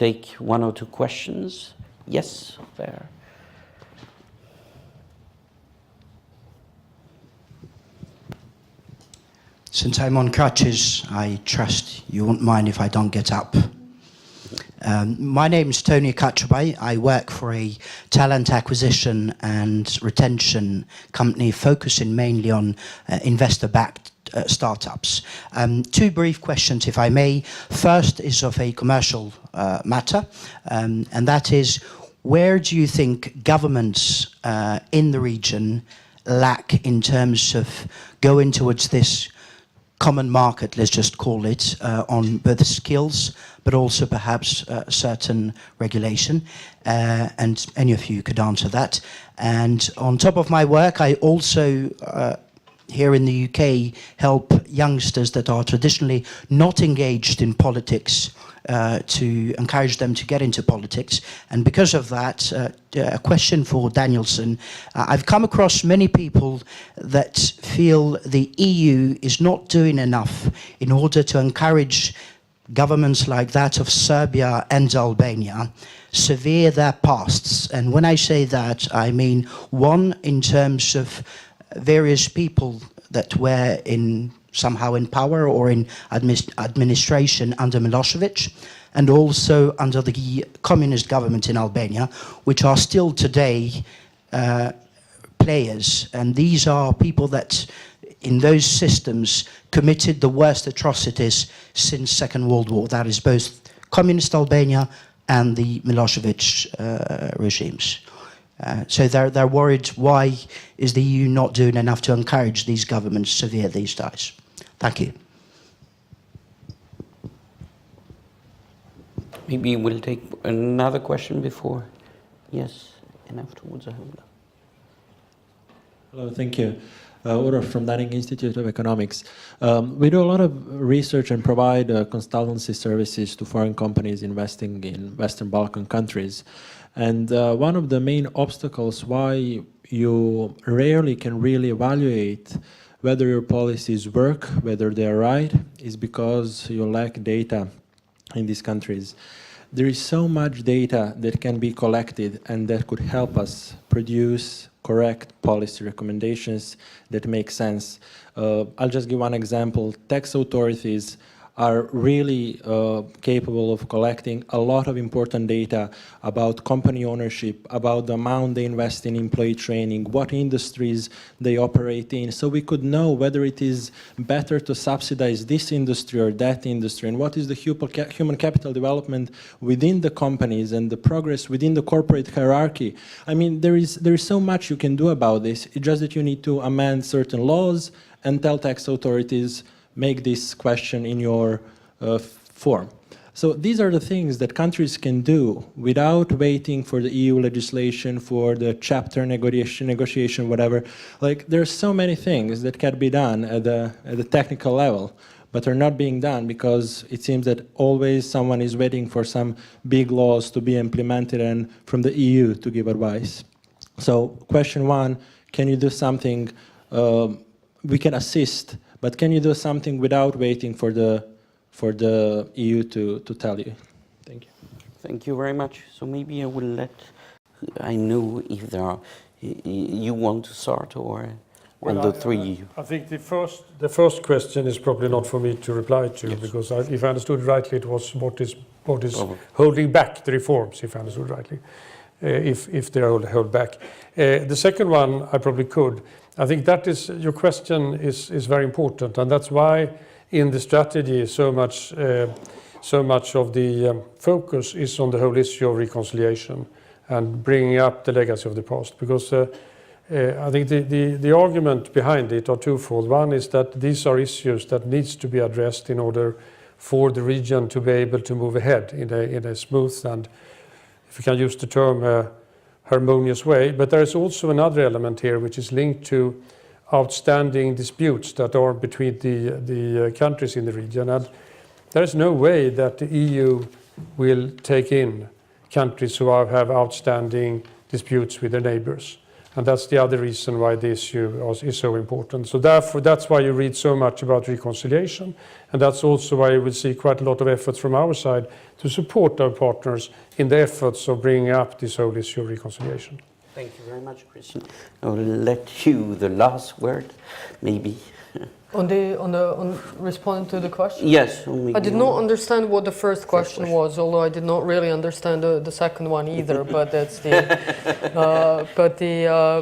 take one or two questions. Yes, there. Since I'm on crutches, I trust you won't mind if I don't get up. My name is Tony Kaczubay. I work for a talent acquisition and retention company focusing mainly on investor-backed startups. Two brief questions, if I may. First is of a commercial matter, and that is, where do you think governments in the region lack in terms of going towards this common market, let's just call it, on both skills, but also perhaps certain regulation, and any of you could answer that. And on top of my work, I also, here in the UK, help youngsters that are traditionally not engaged in politics to encourage them to get into politics. And because of that, a question for Danielson. I've come across many people that feel the EU is not doing enough in order to encourage governments like that of Serbia and Albania sever their pasts. And when I say that, I mean, one, in terms of various people that were somehow in power or in administration under Milosevic, and also under the communist government in Albania, which are still today players. And these are people that, in those systems, committed the worst atrocities since Second World War. That is both communist Albania and the Milosevic regimes. So they're worried, why is the EU not doing enough to encourage these governments to sever these ties? Thank you. Maybe we'll take another question before. Yes, and afterwards I have. Hello, thank you. Ura from Danning Institute of Economics. We do a lot of research and provide consultancy services to foreign companies investing in Western Balkan countries. And one of the main obstacles why you rarely can really evaluate whether your policies work, whether they're right, is because you lack data in these countries. There is so much data that can be collected and that could help us produce correct policy recommendations that make sense. I'll just give one example. Tax authorities are really capable of collecting a lot of important data about company ownership, about the amount they invest in employee training, what industries they operate in, so we could know whether it is better to subsidize this industry or that industry, and what is the human capital development within the companies and the progress within the corporate hierarchy. I mean, there is so much you can do about this. It's just that you need to amend certain laws and tell tax authorities, make this question in your form. So these are the things that countries can do without waiting for the EU legislation, for the chapter negotiation, whatever. Like, there's so many things that can be done at the technical level, but are not being done because it seems that always someone is waiting for some big laws to be implemented and from the EU to give advice. So question one, can you do something? We can assist, but can you do something without waiting for the EU to tell you? Thank you. Thank you very much. So maybe I will let, I know if there are, you want to start or on the three. I think the first question is probably not for me to reply to, yes, because if I understood rightly, it was what is holding back the reforms, if I understood rightly, if they are held back. The second one I probably could. I think that is, your question is very important, and that's why in the strategy so much of the focus is on the whole issue of reconciliation and bringing up the legacy of the past, because I think the argument behind it are twofold. One is that these are issues that needs to be addressed in order for the region to be able to move ahead in a smooth and, if you can use the term, harmonious way. But there is also another element here which is linked to outstanding disputes that are between the countries in the region. And there is no way that the EU will take in countries who have outstanding disputes with their neighbors. And that's the other reason why the issue is so important. So therefore, that's why you read so much about reconciliation. And that's also why you will see quite a lot of efforts from our side to support our partners in the efforts of bringing up this whole issue of reconciliation. Thank you very much, Christian. I will let you the last word, maybe. On responding to the question? Yes. I did not understand what the first question was, although I did not really understand the second one either. But that's but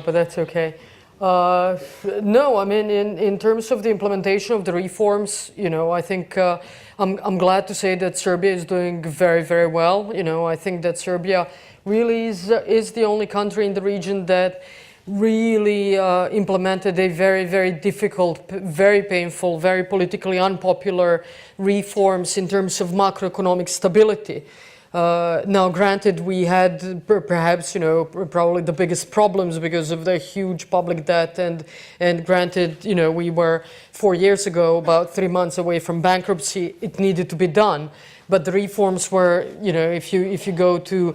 that's okay. No, I mean, in terms of the implementation of the reforms, I think I'm glad to say that Serbia is doing very, very well. I think that Serbia really is the only country in the region that really implemented a very, very difficult, very painful, very politically unpopular reforms in terms of macroeconomic stability. Now, granted, we had perhaps, probably the biggest problems because of the huge public debt, and granted, we were 4 years ago, about 3 months away from bankruptcy. It needed to be done. But the reforms were, if you go to,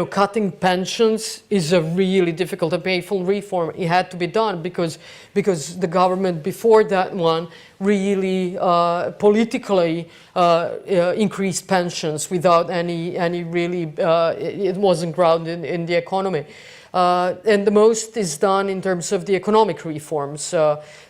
cutting pensions is a really difficult and painful reform. It had to be done because the government before that one really politically increased pensions without any really, it wasn't grounded in the economy. And the most is done in terms of the economic reforms.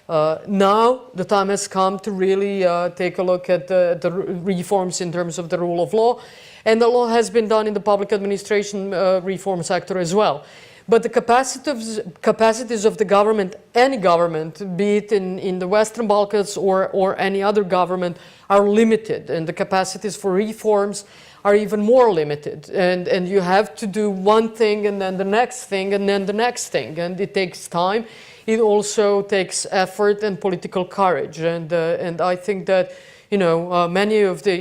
Now the time has come to really take a look at the reforms in terms of the rule of law, and a lot has been done in the public administration reform sector as well. But the capacities of the government, any government, be it in the Western Balkans or any other government, are limited, and the capacities for reforms are even more limited. And you have to do one thing and then the next thing and then the next thing, and it takes time. It also takes effort and political courage, and I think that many of the,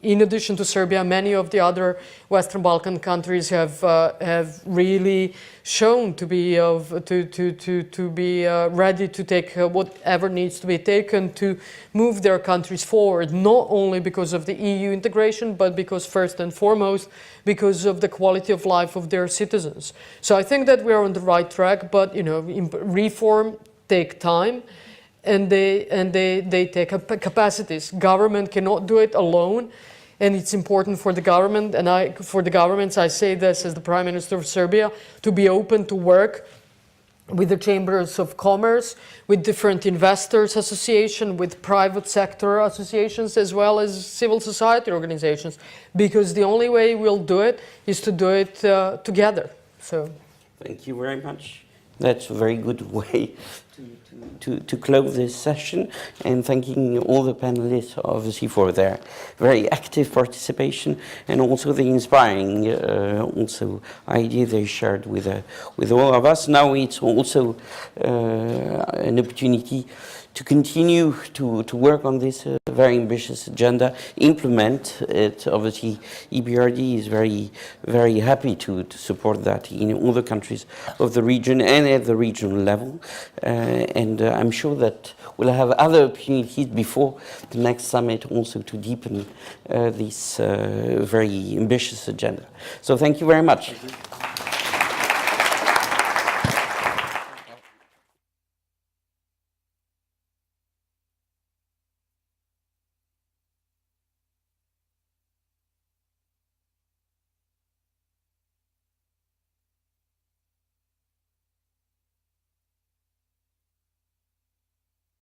in addition to Serbia, many of the other Western Balkan countries have really shown to be ready to take whatever needs to be taken to move their countries forward, not only because of the EU integration, but because first and foremost because of the quality of life of their citizens. So I think that we are on the right track, but reform take time. And they take capacities. Government cannot do it alone, and it's important for the government, and for the governments, I say this as the Prime Minister of Serbia, to be open to work with the chambers of commerce, with different investors association, with private sector associations, as well as civil society organizations, because the only way we'll do it is to do it together. So, thank you very much. That's a very good way to close this session, and thanking all the panelists obviously for their very active participation and also the inspiring idea they shared with all of us. Now it's also an opportunity to continue to work on this very ambitious agenda, implement it. Obviously, EBRD is very, very happy to support that in all the countries of the region and at the regional level. And I'm sure that we'll have other opportunities before the next summit also to deepen this very ambitious agenda. So thank you very much.